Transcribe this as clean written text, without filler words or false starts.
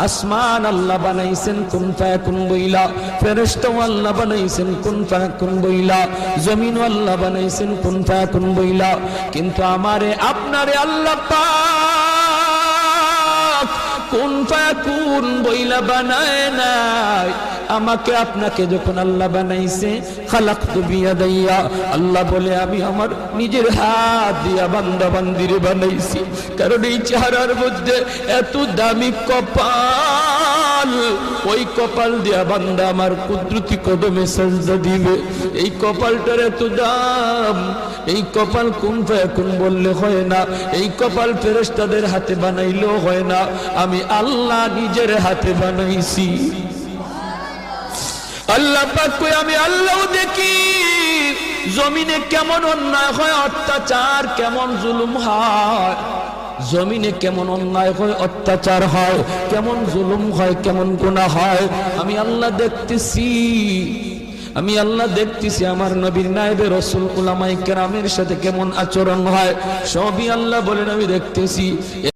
আসমান আল্লাহ বানাইছেন কুন ফায়াকুন বইলা, ফেরেশতা আল্লাহ বানাইছেন কুন ফায়াকুন বইলা, জমিন আল্লাহ বানাইছেন কুন ফায়াকুন বইলা। কিন্তু আমারে আপনারে আল্লাহ পাক কুন ফায়াকুন বইলা বানায় নাই। আমাকে আপনাকে যখন আল্লাহ বানাইছে, খালাকতু বিয়াদাইয়া, আল্লাহ বলে আমি আমার নিজের হাত দিয়া বান্দা বান্দিরে বানাইছি। কারণ এই চেহারার মধ্যে এত দামি কপাল, ওই কপাল দিয়া বান্দা আমার কুদরতি কদমে সাজদা দিবে। এই কপালটার এত দাম। এই কপাল কুন ফায়াকুন বললে হয় না, এই কপাল ফেরেশতাদের হাতে বানাইলেও হয় না, আমি আল্লাহ নিজের হাতে বানাইছি। আল্লাহ পাক কই আমি আল্লাহও দেখি জমিনে কেমন অন্যায় হয়, অত্যাচার কেমন জুলুম হয়, জমিনে কেমন অন্যায় হয়, অত্যাচার হয়, কেমন জুলুম হয়, কেমন গুনাহ হয়, আমি আল্লাহ দেখতেছি। আমি আল্লাহ দেখতেছি আমার নবীর নায়েবে রাসূল উলামায়ে কেরামের সাথে কেমন আচরণ হয়, সবই আল্লাহ বলেন আমি দেখতেছি।